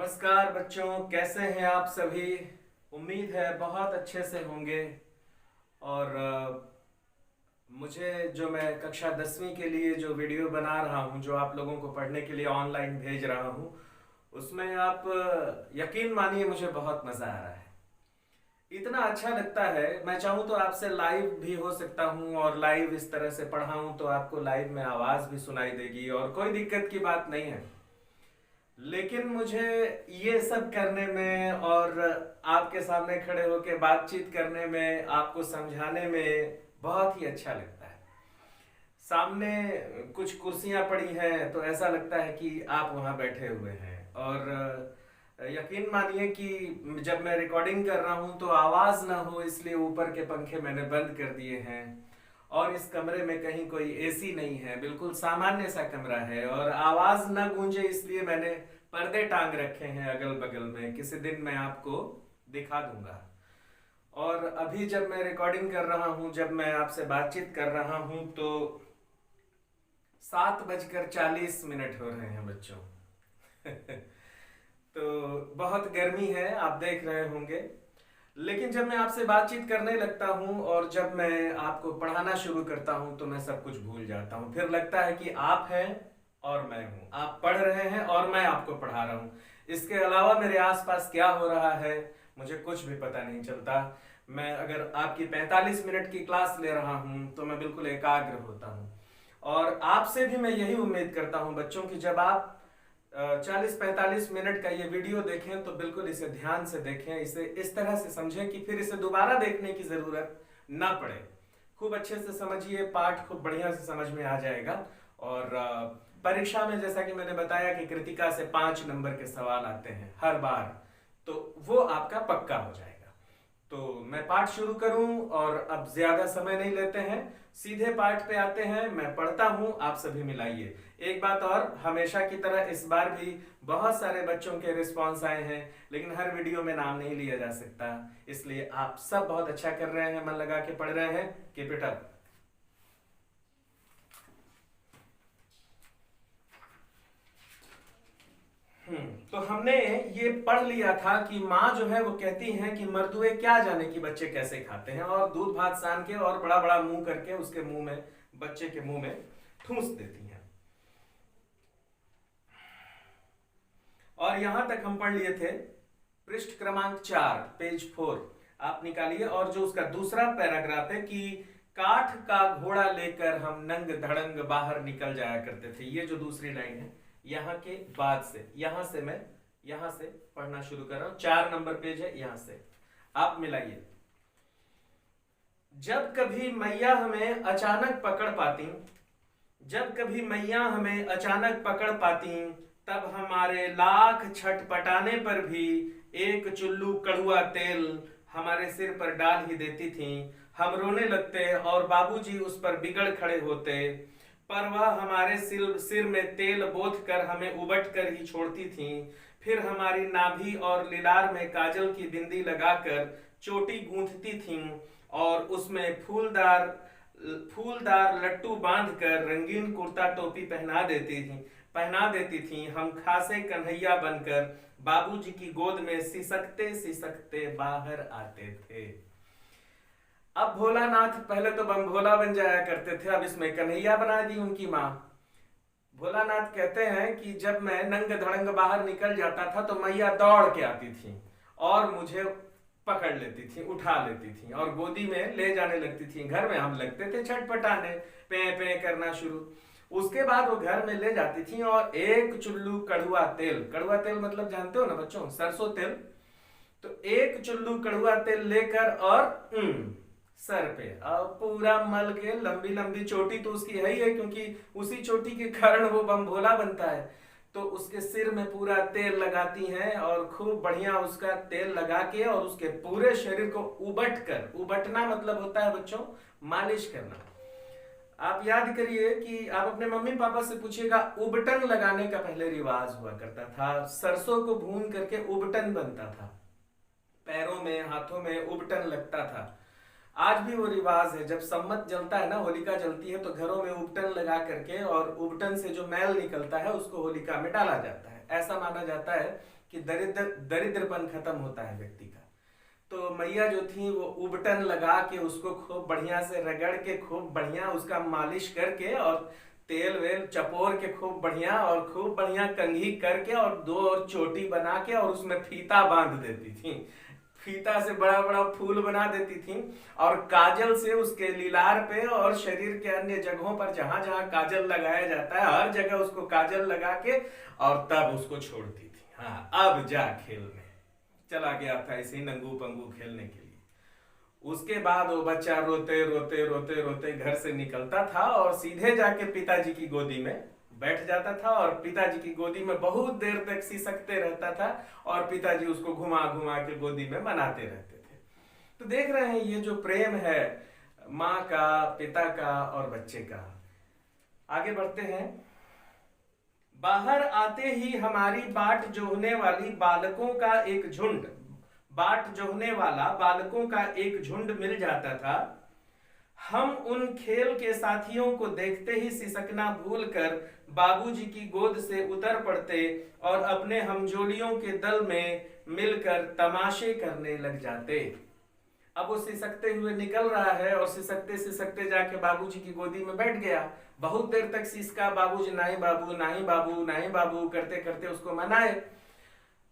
नमस्कार बच्चों, कैसे हैं आप सभी। उम्मीद है बहुत अच्छे से होंगे। और मुझे जो मैं कक्षा 10वीं के लिए जो वीडियो बना रहा हूं, जो आप लोगों को पढ़ने के लिए ऑनलाइन भेज रहा हूं, उसमें आप यकीन मानिए मुझे बहुत मज़ा आ रहा है। इतना अच्छा लगता है। मैं चाहूँ तो आपसे लाइव भी हो सकता हूँ और लाइव इस तरह से पढ़ाऊँ तो आपको लाइव में आवाज़ भी सुनाई देगी और कोई दिक्कत की बात नहीं है। लेकिन मुझे ये सब करने में और आपके सामने खड़े होकर बातचीत करने में, आपको समझाने में बहुत ही अच्छा लगता है। सामने कुछ कुर्सियां पड़ी हैं तो ऐसा लगता है कि आप वहां बैठे हुए हैं। और यकीन मानिए कि जब मैं रिकॉर्डिंग कर रहा हूं तो आवाज ना हो इसलिए ऊपर के पंखे मैंने बंद कर दिए हैं। और इस कमरे में कहीं कोई एसी नहीं है, बिल्कुल सामान्य सा कमरा है। और आवाज ना गूंजे इसलिए मैंने पर्दे टांग रखे हैं अगल बगल में। किसी दिन मैं आपको दिखा दूंगा। और अभी जब मैं रिकॉर्डिंग कर रहा हूं, जब मैं आपसे बातचीत कर रहा हूं, तो 7:40 हो रहे हैं बच्चों। तो बहुत गर्मी है, आप देख रहे होंगे। लेकिन जब मैं आपसे बातचीत करने लगता हूं और जब मैं आपको पढ़ाना शुरू करता हूं तो मैं सब कुछ भूल जाता हूं। फिर लगता है कि आप हैं और मैं हूं, आप पढ़ रहे हैं और मैं आपको पढ़ा रहा हूं। इसके अलावा मेरे आसपास क्या हो रहा है मुझे कुछ भी पता नहीं चलता। मैं अगर आपकी 45 मिनट की क्लास ले रहा हूं तो मैं बिल्कुल एकाग्र होता हूं। और आपसे भी मैं यही उम्मीद करता हूं बच्चों की जब आप 40-45 मिनट का ये वीडियो देखें तो बिल्कुल इसे ध्यान से देखें, इसे इस तरह से समझें कि फिर इसे दोबारा देखने की जरूरत ना पड़े। खूब अच्छे से समझिए, पाठ खूब बढ़िया से समझ में आ जाएगा। और परीक्षा में जैसा कि मैंने बताया कि कृतिका से 5 नंबर के सवाल आते हैं हर बार, तो वो आपका पक्का हो जाएगा। तो मैं पाठ शुरू करूं और अब ज्यादा समय नहीं लेते हैं, सीधे पाठ पे आते हैं। मैं पढ़ता हूं, आप सभी मिलाइए। एक बात और, हमेशा की तरह इस बार भी बहुत सारे बच्चों के रिस्पांस आए हैं, लेकिन हर वीडियो में नाम नहीं लिया जा सकता। इसलिए आप सब बहुत अच्छा कर रहे हैं, मन लगा के पढ़ रहे हैं। Keep it up. तो हमने ये पढ़ लिया था कि माँ जो है वो कहती हैं कि मर्दुए क्या जाने कि बच्चे कैसे खाते हैं, और दूध भात सान के और बड़ा बड़ा मुंह करके उसके मुंह में, बच्चे के मुंह में ठूस देती हैं। और यहां तक हम पढ़ लिए थे। पृष्ठ क्रमांक 4, पेज 4 आप निकालिए। और जो उसका दूसरा पैराग्राफ है कि काठ का घोड़ा लेकर हम नंग धड़ंग बाहर निकल जाया करते थे, ये जो दूसरी लाइन है यहां के बाद से, यहां से पढ़ना शुरू कर रहा हूं। 4 नंबर पेज है, यहां से आप मिलाइए। जब कभी मैया हमें अचानक पकड़ पाती, जब कभी मैया हमें अचानक पकड़ पाती, तब हमारे लाख छटपटाने पर भी एक चुल्लू कड़ुआ तेल हमारे सिर पर डाल ही देती थी। हम रोने लगते और बाबूजी उस पर बिगड़ खड़े होते, पर वह हमारे सिर में तेल बोथ कर हमें उबट कर ही छोड़ती थी। फिर हमारी नाभि और लिलार में काजल की बिंदी लगाकर चोटी गूंथती थीं और उसमें फूलदार लट्टू बांधकर रंगीन कुर्ता टोपी पहना देती थी। हम खासे कन्हैया बनकर बाबूजी की गोद में सिसकते सिसकते बाहर आते थे। अब भोलानाथ पहले तो बम भोला बन जाया करते थे, अब इसमें कन्हैया बना दी उनकी माँ। भोलानाथ कहते हैं कि जब मैं नंग धड़ंग बाहर निकल जाता था तो मैया दौड़ के आती थी और मुझे पकड़ लेती थी, उठा लेती थी और गोदी में ले जाने लगती थी। घर में हम लगते थे छटपटाने, पे पे करना शुरू। उसके बाद वो घर में ले जाती थी और एक चुल्लू कड़ुआ तेल मतलब जानते हो ना बच्चों, सरसों तेल। तो एक चुल्लू कड़ुआ तेल लेकर और सर पे और पूरा मल के, लंबी लंबी चोटी तो उसकी है ही है क्योंकि उसी चोटी के कारण वो बम भोला बनता है। तो उसके सिर में पूरा तेल लगाती हैं और खूब बढ़िया उसका तेल लगा के और उसके पूरे शरीर को उबटना मतलब होता है बच्चों मालिश करना। आप याद करिए कि आप अपने मम्मी पापा से पूछिएगा, उबटन लगाने का पहले रिवाज हुआ करता था। सरसों को भून करके उबटन बनता था, पैरों में हाथों में उबटन लगता था। आज भी वो रिवाज है, जब सम्मत जलता है ना, होलिका जलती है, तो घरों में उबटन लगा करके और उबटन से जो मैल निकलता है उसको होलिका में डाला जाता है। ऐसा माना जाता है कि दरिद्रपन खत्म होता है व्यक्ति का। तो मैया जो थी वो उबटन लगा के उसको खूब बढ़िया से रगड़ के खूब बढ़िया उसका मालिश करके और तेल वेल चपोर के खूब बढ़िया कंघी करके और दो और चोटी बना के और उसमें फीता बांध देती थी। फीता से बड़ा बड़ा फूल बना देती थी और काजल से उसके लीलार पे और शरीर के अन्य जगहों पर जहां जहां काजल लगाया जाता है हर जगह उसको काजल लगा के और तब उसको छोड़ती थी। हाँ, अब जा खेलने चला गया था ऐसे ही नंगू पंगू खेलने के लिए। उसके बाद वो बच्चा रोते रोते रोते रोते घर से निकलता था और सीधे जाके पिताजी की गोदी में बैठ जाता था और पिताजी की गोदी में बहुत देर तक सिसकते रहता था और पिताजी उसको घुमा घुमा के गोदी में मनाते रहते थे। तो देख रहे हैं ये जो प्रेम है माँ का, पिता का और बच्चे का। आगे बढ़ते हैं। बाहर आते ही हमारी बाट जोहने वाली बालकों का एक झुंड, बाट जोहने वाला बालकों का एक झुंड मिल जाता था। हम उन खेल के साथियों को देखते ही सिसकना भूलकर बाबूजी की गोद से उतर पड़ते और अपने हमजोलियों के दल में मिलकर तमाशे करने लग जाते। अब वो सिसकते हुए निकल रहा है और सिसकते सिसकते जाके बाबूजी की गोदी में बैठ गया। बहुत देर तक सिसका, बाबूजी नहीं बाबू नहीं बाबू नहीं बाबू करते करते उसको मनाए,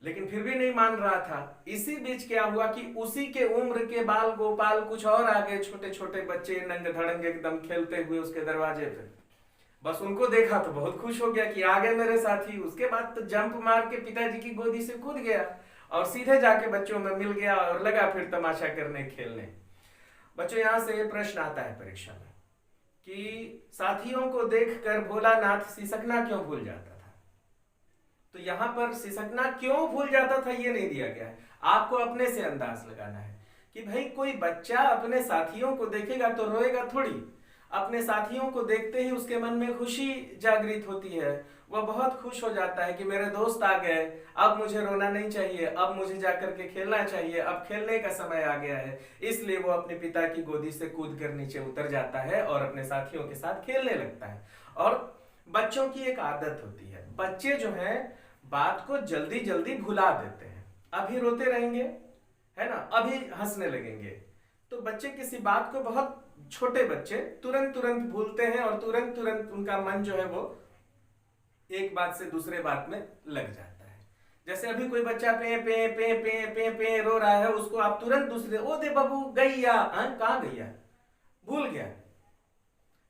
लेकिन फिर भी नहीं मान रहा था। इसी बीच क्या हुआ कि उसी के उम्र के बाल गोपाल कुछ और आ गए, छोटे छोटे बच्चे नंग धड़ंग एकदम खेलते हुए उसके दरवाजे पे। बस उनको देखा तो बहुत खुश हो गया कि आ गए मेरे साथी। उसके बाद तो जंप मार के पिताजी की गोदी से कूद गया और सीधे जाके बच्चों में मिल गया और लगा फिर तमाशा करने खेलने। बच्चों, यहां से प्रश्न आता है परीक्षा में कि साथियों को देखकर भोलानाथ सिसकना क्यों भूल जाता था। तो यहां पर सिसकना क्यों भूल जाता था ये नहीं दिया गया है, आपको अपने से अंदाज लगाना है कि भाई कोई बच्चा अपने साथियों को देखेगा तो रोएगा थोड़ी। अपने साथियों को देखते ही उसके मन में खुशी जागृत होती है, वह बहुत खुश हो जाता है कि मेरे दोस्त आ गए, अब मुझे रोना नहीं चाहिए, अब मुझे जाकर के खेलना चाहिए, अब खेलने का समय आ गया है। इसलिए वो अपने पिता की गोदी से कूद कर नीचे उतर जाता है और अपने साथियों के साथ खेलने लगता है। और बच्चों की एक आदत होती है, बच्चे जो हैं बात को जल्दी जल्दी भुला देते हैं। अभी रोते रहेंगे, है ना, अभी हंसने लगेंगे, तो बच्चे किसी बात को, बहुत छोटे बच्चे तुरंत तुरंत भूलते हैं और तुरंत तुरंत उनका मन जो है वो एक बात से दूसरे बात में लग जाता है। जैसे अभी कोई बच्चा पे पे पे पे पे पे रो रहा है, उसको आप तुरंत दूसरे, ओ दे बाबू गैया, कहाँ गैया, भूल गया,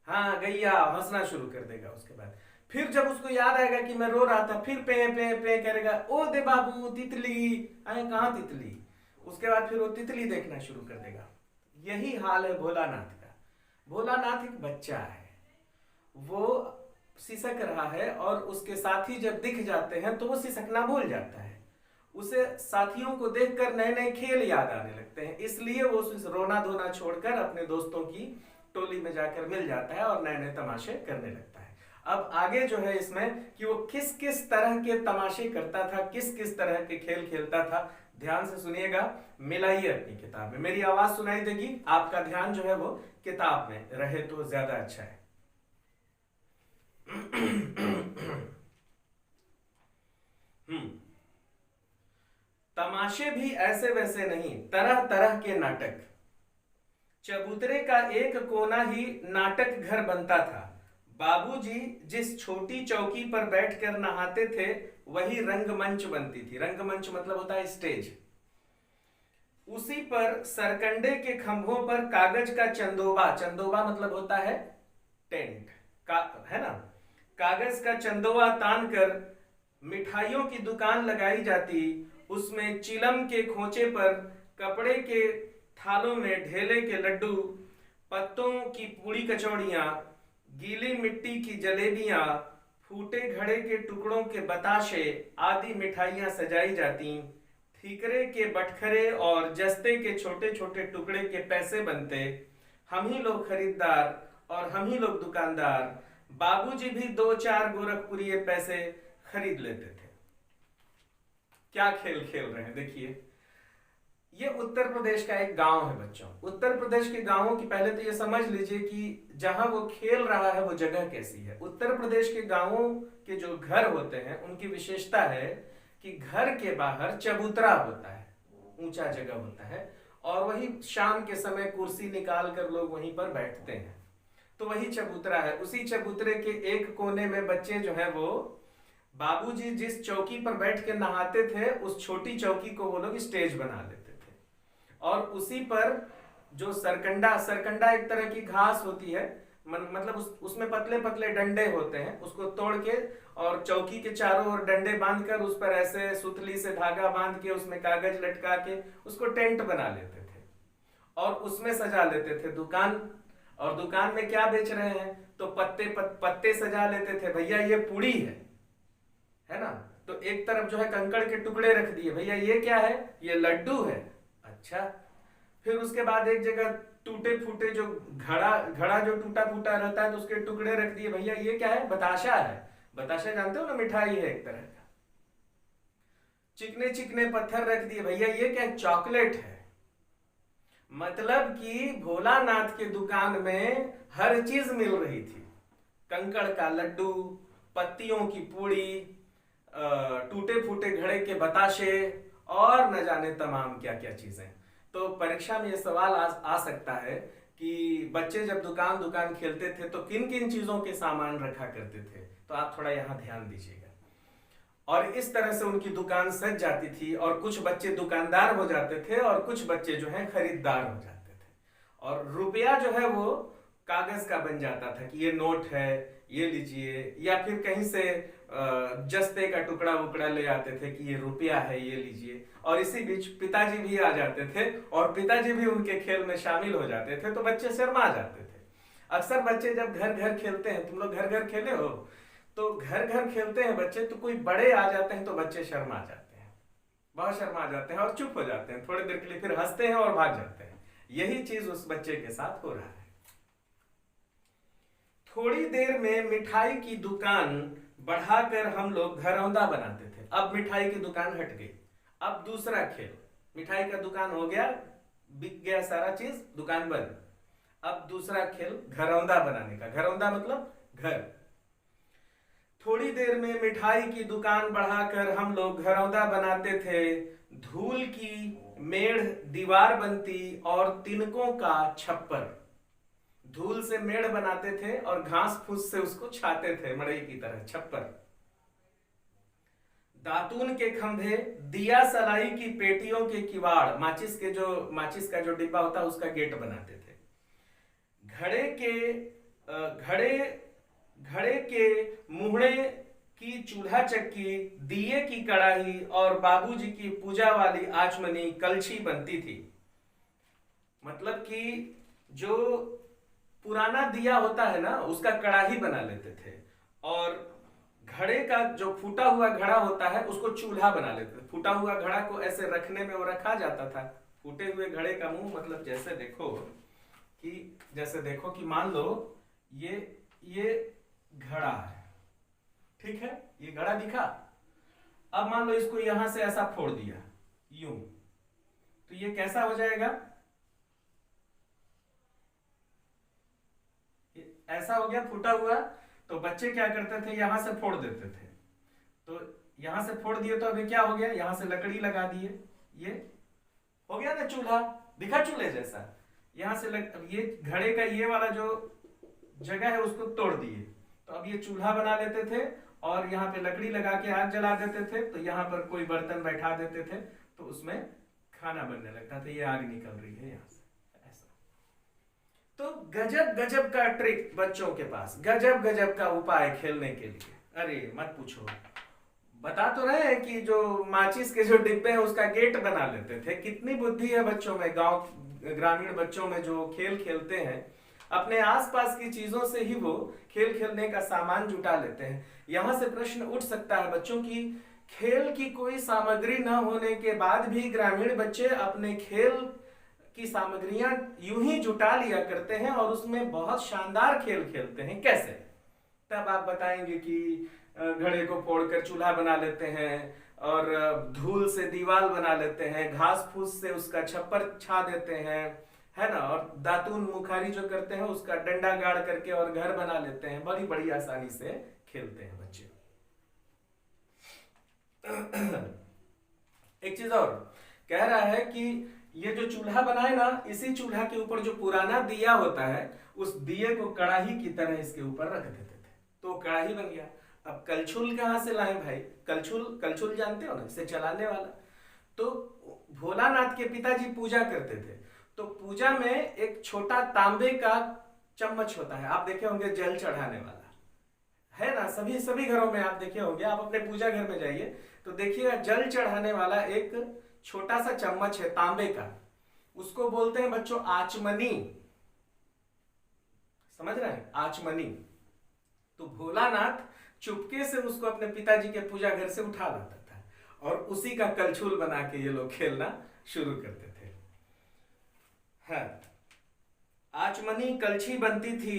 हाँ गैया, हंसना शुरू कर देगा। उसके बाद फिर जब उसको याद आएगा कि मैं रो रहा था, फिर पे पे पे करेगा, ओ दे बाबू तितली, कहाँ तितली। उसके बाद फिर वो तितली देखना शुरू कर देगा। यही हाल है भोलानाथ का। भोलानाथ एक बच्चा है, वो सिसक रहा है और उसके साथी जब दिख जाते हैं तो वो सिसकना भूल जाता है। उसे साथियों को देखकर नए नए खेल याद आने लगते हैं, इसलिए वो रोना धोना छोड़कर अपने दोस्तों की टोली में जाकर मिल जाता है और नए नए तमाशे करने लगता है। अब आगे जो है इसमें कि वो किस किस तरह के तमाशे करता था, किस किस तरह के खेल खेलता था, ध्यान से सुनिएगा, मिलाइए अपनी किताब में। मेरी आवाज सुनाई देगी, आपका ध्यान जो है वो किताब में रहे तो ज्यादा अच्छा है। तमाशे भी ऐसे वैसे नहीं, तरह तरह के नाटक। चबूतरे का एक कोना ही नाटक घर बनता था। बाबूजी जिस छोटी चौकी पर बैठकर नहाते थे वही रंगमंच बनती थी। रंगमंच मतलब होता है स्टेज। उसी पर सरकंडे के खंभों पर कागज का चंदोबा, चंदोबा मतलब होता है टेंट का, है ना, कागज का चंदोबा तान कर मिठाइयों की दुकान लगाई जाती। उसमें चिलम के खोचे पर कपड़े के थालों में ढेले के लड्डू, पत्तों की पूड़ी कचौड़ियां, गीली मिट्टी की जलेबियां, फूटे घड़े के टुकड़ों के बताशे आदि मिठाइयां सजाई जाती। ठीकरे के बटखरे और जस्ते के छोटे छोटे टुकड़े के पैसे बनते। हम ही लोग खरीदार और हम ही लोग दुकानदार। बाबूजी भी 2-4 गोरखपुरी पैसे खरीद लेते थे। क्या खेल खेल रहे हैं देखिए। ये उत्तर प्रदेश का एक गांव है बच्चों। उत्तर प्रदेश के गांवों की पहले तो ये समझ लीजिए कि जहां वो खेल रहा है वो जगह कैसी है। उत्तर प्रदेश के गांवों के जो घर होते हैं उनकी विशेषता है कि घर के बाहर चबूतरा होता है, ऊंचा जगह होता है, और वही शाम के समय कुर्सी निकाल कर लोग वहीं पर बैठते हैं, तो वही चबूतरा है। उसी चबूतरे के एक कोने में बच्चे जो है वो बाबूजी जिस चौकी पर बैठ के नहाते थे उस छोटी चौकी को वो लोग स्टेज बना लेते थे, और उसी पर जो सरकंडा, सरकंडा एक तरह की घास होती है, मतलब उसमें पतले पतले डंडे होते हैं, उसको तोड़ के और चौकी के चारों ओर डंडे बांधकर उस पर ऐसे सुतली से धागा बांध के उसमें कागज लटका के उसको टेंट बना लेते थे और उसमें सजा लेते थे दुकान। और दुकान में क्या बेच रहे हैं, तो पत्ते सजा लेते थे, भैया ये पूड़ी है ना, तो एक तरफ जो है कंकड़ के टुकड़े रख दिए, भैया ये क्या है, ये लड्डू है। अच्छा, फिर उसके बाद एक जगह टूटे फूटे जो घड़ा जो टूटा फूटा रहता है तो उसके टुकड़े रख दिए, भैया ये क्या है, बताशा है। बताशा जानते हो ना, मिठाई है एक तरह का। चिकने चिकने पत्थर रख दिए, भैया ये क्या है, चॉकलेट है। मतलब कि भोलानाथ की दुकान में हर चीज मिल रही थी, कंकड़ का लड्डू, पत्तियों की पूड़ी, टूटे फूटे घड़े के बताशे, और न जाने तमाम क्या क्या चीजें। तो परीक्षा में ये सवाल आ सकता है कि बच्चे जब दुकान खेलते थे तो किन किन चीजों के सामान रखा करते थे, तो आप थोड़ा यहाँ ध्यान दीजिएगा। और इस तरह से उनकी दुकान सज जाती थी, और कुछ बच्चे दुकानदार हो जाते थे और कुछ बच्चे जो है खरीदार हो जाते थे, और रुपया जो है वो कागज का बन जाता था कि ये नोट है, ये लीजिए, या फिर कहीं से जस्ते का टुकड़ा वुकड़ा ले आते थे कि ये रुपया है, ये लीजिए। और इसी बीच पिताजी भी आ जाते थे और पिताजी भी उनके खेल में शामिल हो जाते थे, तो बच्चे शर्मा जाते थे। अक्सर बच्चे जब घर घर खेलते हैं, तुम लोग घर घर खेले हो, तो घर घर खेलते हैं बच्चे, तो कोई बड़े आ जाते हैं तो बच्चे शर्मा जाते हैं, बहुत शर्मा जाते हैं और चुप हो जाते हैं, थोड़ी देर के लिए फिर हंसते हैं और भाग जाते हैं। यही चीज उस बच्चे के साथ हो रहा है। थोड़ी देर में मिठाई की दुकान बढ़ाकर हम लोग घरौंदा बनाते थे। अब मिठाई की दुकान हट गई, अब दूसरा खेल, मिठाई का दुकान हो गया, बिक गया सारा चीज, दुकान बंद। अब दूसरा खेल घरौंदा बनाने का, घरौंदा मतलब घर। थोड़ी देर में मिठाई की दुकान बढ़ाकर हम लोग घरौंदा बनाते थे। धूल की मेढ़ दीवार बनती और तिनकों का छप्पर। धूल से मेढ़ बनाते थे और घास फूस से उसको छाते थे मड़ई की तरह, छप्पर। दातून के खंभे, दिया सलाई की पेटियों के किवाड़, माचिस का जो डिब्बा होता है उसका गेट बनाते थे। घड़े के मुहड़े की चूल्हा चक्की, दिए की कड़ाही और बाबूजी की पूजा वाली आचमनी कलछी बनती थी। मतलब कि जो पुराना दिया होता है ना, उसका कड़ाही बना लेते थे, और घड़े का जो फूटा हुआ घड़ा होता है उसको चूल्हा बना लेते थे। फूटा हुआ घड़ा को ऐसे रखने में वो रखा जाता था। फूटे हुए घड़े का मुंह, मतलब जैसे देखो कि मान लो ये घड़ा है, ठीक है, ये घड़ा दिखा। अब मान लो इसको यहां से ऐसा फोड़ दिया यूं, तो ये कैसा हो जाएगा, ऐसा हो गया फूटा हुआ। तो बच्चे क्या करते थे, यहां से फोड़ देते थे, तो यहां से फोड़ दिए तो अभी क्या हो गया, यहां से लकड़ी लगा दिए, ये हो गया ना चूल्हा, दिखा चूल्हे जैसा। यहां से ये घड़े का ये वाला जो जगह है उसको तोड़ दिए, तो अब ये चूल्हा बना लेते थे और यहाँ पे लकड़ी लगा के आग जला देते थे। तो यहाँ पर कोई बर्तन बैठा देते थे तो उसमें खाना बनने लगता था, ये आग निकल रही है यहाँ से, ऐसा। तो गजब गजब का ट्रिक बच्चों के पास, गजब गजब का उपाय खेलने के लिए। अरे मत पूछो, बता तो रहे हैं कि जो माचिस के जो डिब्बे हैं उसका गेट बना लेते थे। कितनी बुद्धि है बच्चों में, गांव ग्रामीण बच्चों में जो खेल खेलते हैं, अपने आसपास की चीजों से ही वो खेल खेलने का सामान जुटा लेते हैं। यहां से प्रश्न उठ सकता है बच्चों की, खेल की कोई सामग्री न होने के बाद भी ग्रामीण बच्चे अपने खेल की सामग्रियां यूं ही जुटा लिया करते हैं और उसमें बहुत शानदार खेल खेलते हैं, कैसे? तब आप बताएंगे कि घड़े को फोड़कर चूल्हा बना लेते हैं और धूल से दीवार बना लेते हैं, घास फूस से उसका छप्पर छा देते हैं, है ना, और दातून मुखारी जो करते हैं उसका डंडा गाड़ करके और घर बना लेते हैं। बड़ी बड़ी आसानी से खेलते हैं बच्चे। एक चीज और कह रहा है कि ये जो चूल्हा बना है ना, इसी चूल्हा के ऊपर जो पुराना दिया होता है, उस दिए को कड़ाही की तरह इसके ऊपर रख देते थे, तो कड़ाही बन गया। अब कलछुल कहाँ से लाए भाई? कलछुल, कलछुल जानते हो ना, इसे चलाने वाला। तो भोलानाथ के पिताजी पूजा करते थे, तो पूजा में एक छोटा तांबे का चम्मच होता है, आप देखे होंगे, जल चढ़ाने वाला है ना, सभी सभी घरों में आप देखे होंगे। आप अपने पूजा घर में जाइए तो देखिएगा, जल चढ़ाने वाला एक छोटा सा चम्मच है तांबे का, उसको बोलते हैं बच्चों आचमनी। समझ रहे हैं? आचमनी। तो भोलानाथ चुपके से उसको अपने पिताजी के पूजा घर से उठा लाता था और उसी का कलछुल बना के ये लोग खेलना शुरू करते थे। हाँ, आचमनी कलछी बनती थी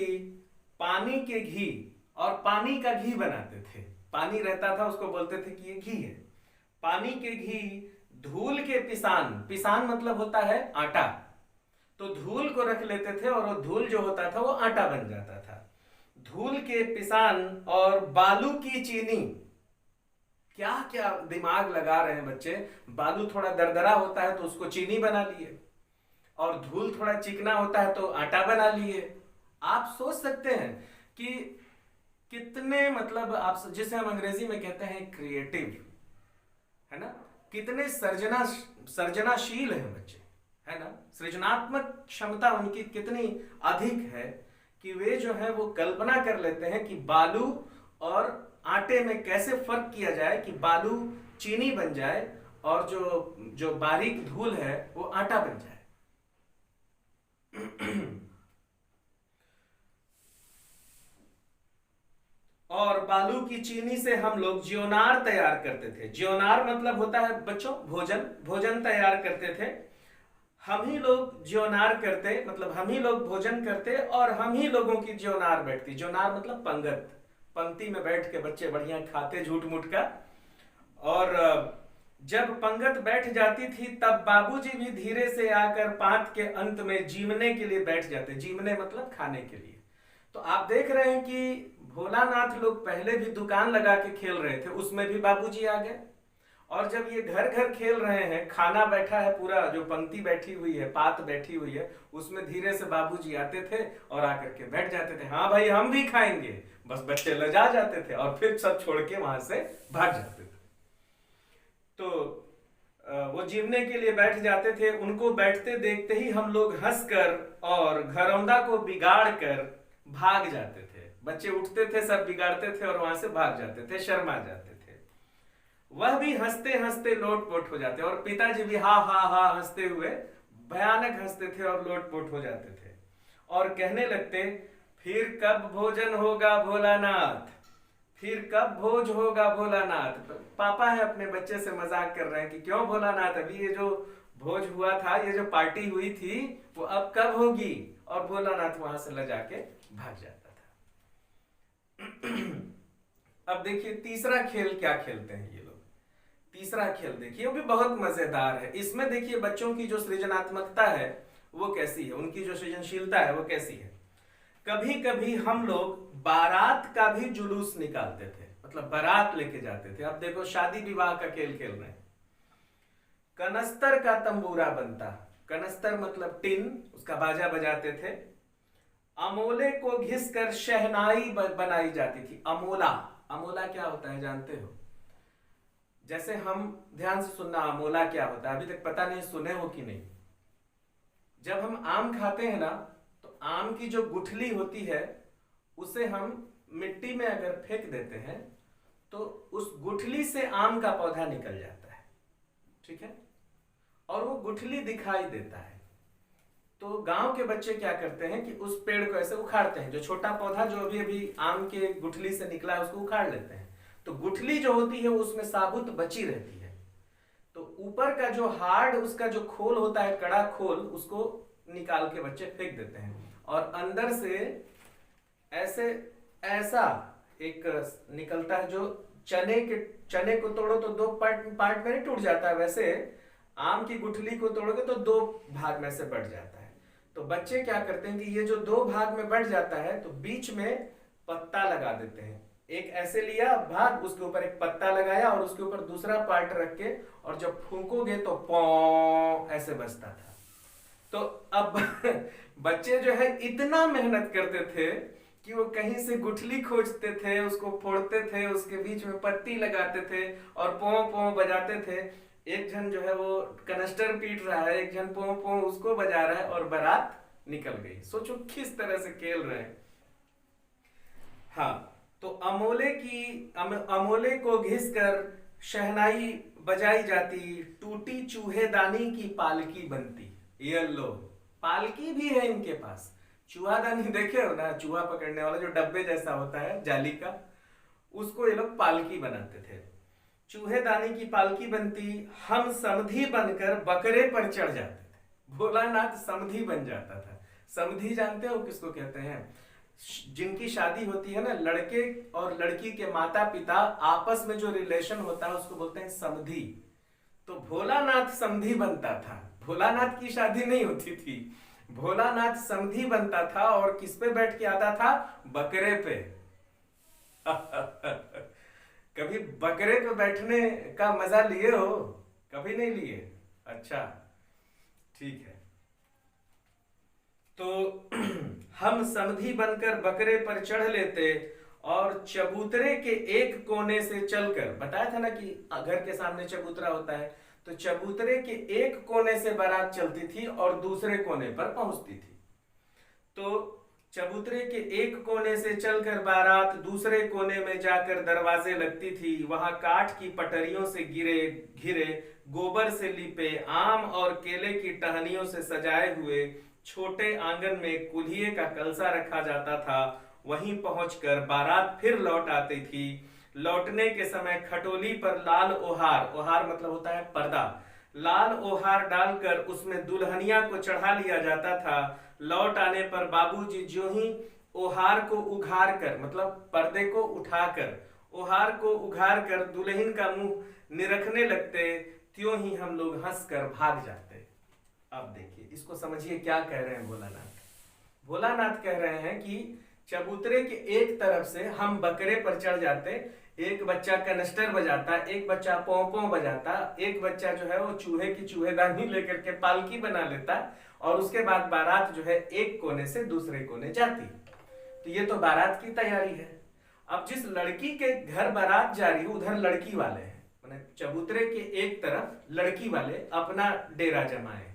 पानी के घी, और पानी का घी बनाते थे। पानी रहता था, उसको बोलते थे कि ये घी है। पानी के घी, धूल के पिसान, पिसान मतलब होता है आटा, तो धूल को रख लेते थे और वो धूल जो होता था वो आटा बन जाता था। धूल के पिसान और बालू की चीनी। क्या क्या दिमाग लगा रहे हैं बच्चे। बालू थोड़ा दरदरा होता है तो उसको चीनी बना लिए, और धूल थोड़ा चिकना होता है तो आटा बना लिए। आप सोच सकते हैं कि कितने, मतलब आप जिसे हम अंग्रेजी में कहते हैं क्रिएटिव, है ना, कितने सर्जनाशील हैं बच्चे, है ना। सृजनात्मक क्षमता उनकी कितनी अधिक है कि वे जो है वो कल्पना कर लेते हैं कि बालू और आटे में कैसे फर्क किया जाए कि बालू चीनी बन जाए और जो बारीक धूल है वो आटा बन जाए। और बालू की चीनी से हम लोग ज्योनार तैयार करते थे। ज्योनार मतलब होता है बच्चों भोजन, भोजन तैयार करते थे। हम ही लोग ज्योनार करते, मतलब हम ही लोग भोजन करते और हम ही लोगों की ज्योनार बैठती। ज्योनार मतलब पंगत, पंक्ति में बैठ के बच्चे बढ़िया खाते झूठ मूठ का। और जब पंगत बैठ जाती थी तब बाबूजी भी धीरे से आकर पांत के अंत में जीमने के लिए बैठ जाते। जीमने मतलब खाने के लिए। तो आप देख रहे हैं कि भोलानाथ लोग पहले भी दुकान लगा के खेल रहे थे, उसमें भी बाबूजी आ गए। और जब ये घर घर खेल रहे हैं, खाना बैठा है, पूरा जो पंक्ति बैठी हुई है, पात बैठी हुई है, उसमें धीरे से बाबूजी आते थे और आकर के बैठ जाते थे। हाँ भाई हम भी खाएंगे, बस बच्चे लजा जाते थे और फिर सब छोड़ के वहां से भाग जाते थे। तो वो जीवने के लिए बैठ जाते थे। उनको बैठते देखते ही हम लोग हंसकर और घरौंदा को बिगाड़ कर भाग जाते थे। बच्चे उठते थे, सब बिगाड़ते थे और वहां से भाग जाते थे, शर्मा जाते थे। वह भी हंसते हंसते लोटपोट हो जाते और पिताजी भी हा हा हा हंसते हुए भयानक हंसते थे और लोटपोट हो जाते थे और कहने लगते, फिर कब भोजन होगा भोलानाथ, फिर कब भोज होगा भोलानाथ। पापा है अपने बच्चे से मजाक कर रहे हैं कि क्यों भोलानाथ, अभी ये जो भोज हुआ था, ये जो पार्टी हुई थी, वो अब कब होगी। और भोलानाथ वहां से लजा के भाग जाता था। अब देखिए तीसरा खेल क्या खेलते हैं ये लोग। तीसरा खेल देखिए, वो भी बहुत मजेदार है। इसमें देखिए बच्चों की जो सृजनात्मकता है वो कैसी है, उनकी जो सृजनशीलता है वो कैसी है। कभी कभी हम लोग बारात का भी जुलूस निकालते थे, मतलब बारात लेके जाते थे। अब देखो शादी विवाह का खेल खेल रहे हैं। कनस्तर का तंबूरा बनता, कनस्तर मतलब टिन, उसका बाजा बजाते थे। अमोले को घिस कर शहनाई बनाई जाती थी। अमोला, अमोला क्या होता है जानते हो? जैसे हम, ध्यान से सुनना, अमोला क्या होता है, अभी तक पता नहीं सुने हो कि नहीं। जब हम आम खाते हैं ना, तो आम की जो गुठली होती है उसे हम मिट्टी में अगर फेंक देते हैं तो उस गुठली से आम का पौधा निकल जाता है, ठीक है, और वो गुठली दिखाई देता है। तो गांव के बच्चे क्या करते हैं कि उस पेड़ को ऐसे उखाड़ते हैं, जो छोटा पौधा जो अभी अभी आम के गुठली से निकला है उसको उखाड़ लेते हैं। तो गुठली जो होती है उसमें साबुत बची रहती है, तो ऊपर का जो हार्ड, उसका जो खोल होता है, कड़ा खोल, उसको निकाल के बच्चे फेंक देते हैं। और अंदर से ऐसे ऐसा एक निकलता है, जो चने को तोड़ो तो दो पार्ट में नहीं टूट जाता है, वैसे आम की गुठली को तोड़ोगे तो दो भाग में से बढ़ जाता है। तो बच्चे क्या करते हैं कि ये जो दो भाग में बढ़ जाता है तो बीच में पत्ता लगा देते हैं, एक ऐसे लिया भाग, उसके ऊपर एक पत्ता लगाया और उसके ऊपर दूसरा पार्ट रख के, और जब फूंकोगे तो पौ ऐसे बजता था। तो अब बच्चे जो है इतना मेहनत करते थे कि वो कहीं से गुठली खोजते थे, उसको फोड़ते थे, उसके बीच में पत्ती लगाते थे और पों पों बजाते थे। एक जन जो है वो कनस्टर पीट रहा है, एक जन पों पों उसको बजा रहा है, और बारात निकल गई। सोचो किस तरह से खेल रहे हैं। हाँ, तो अमोले को घिस कर शहनाई बजाई जाती, टूटी चूहेदानी की पालकी बनती। ये लो, पालकी भी है इनके पास। चूहादानी देखे हो ना, चूहा पकड़ने वाला जो डब्बे जैसा होता है जाली का, उसको ये लोग पालकी बनाते थे। चूहेदानी की पालकी बनती, हम समधी बनकर बकरे पर चढ़ जाते थे। भोलानाथ समधी बन जाता था। समधी जानते हो किसको कहते हैं? जिनकी शादी होती है ना, लड़के और लड़की के माता पिता आपस में जो रिलेशन होता है उसको बोलते हैं समधी। तो भोलानाथ समधी बनता था। भोलानाथ की शादी नहीं होती थी, भोलानाथ समधी बनता था। और किस पे बैठ के आता था? बकरे पे। कभी बकरे पे बैठने का मजा लिए हो? कभी नहीं लिए? अच्छा, ठीक है। तो हम समधी बनकर बकरे पर चढ़ लेते और चबूतरे के एक कोने से चलकर, बताया था ना कि घर के सामने चबूतरा होता है, तो चबूतरे के एक कोने से बारात चलती थी और दूसरे कोने पर पहुंचती थी। तो चबूतरे के एक कोने से चलकर बारात दूसरे कोने में जाकर दरवाजे लगती थी। वहां काठ की पटरियों से घिरे गोबर से लिपे आम और केले की टहनियों से सजाए हुए छोटे आंगन में कुल्हिए का कलसा रखा जाता था। वहीं पहुंचकर बारात फिर लौट आती थी। लौटने के समय खटोली पर लाल ओहार, ओहार मतलब होता है पर्दा, लाल ओहार डालकर उसमें दुल्हनिया को चढ़ा लिया जाता था। लौट आने पर बाबूजी ज्यों ही ओहार को उघार कर, मतलब पर्दे को उठाकर ओहार को उघार कर दुल्हन का मुंह निरखने लगते, त्यों ही हम लोग हंसकर भाग जाते। अब देखिए, इसको समझिए क्या कह रहे हैं भोलानाथ। भोलानाथ कह रहे हैं कि चबूतरे के एक तरफ से हम बकरे पर चढ़ जाते, एक बच्चा कनस्टर बजाता, एक बच्चा पोंपों बजाता, एक बच्चा जो है वो चूहे की चूहेदानी लेकर के पालकी बना लेता, और उसके बाद बारात जो है एक कोने से दूसरे कोने जाती। तो ये तो बारात की तैयारी है। अब जिस लड़की के घर बारात जा रही है उधर लड़की वाले हैं, माने चबूतरे के एक तरफ लड़की वाले अपना डेरा जमाए।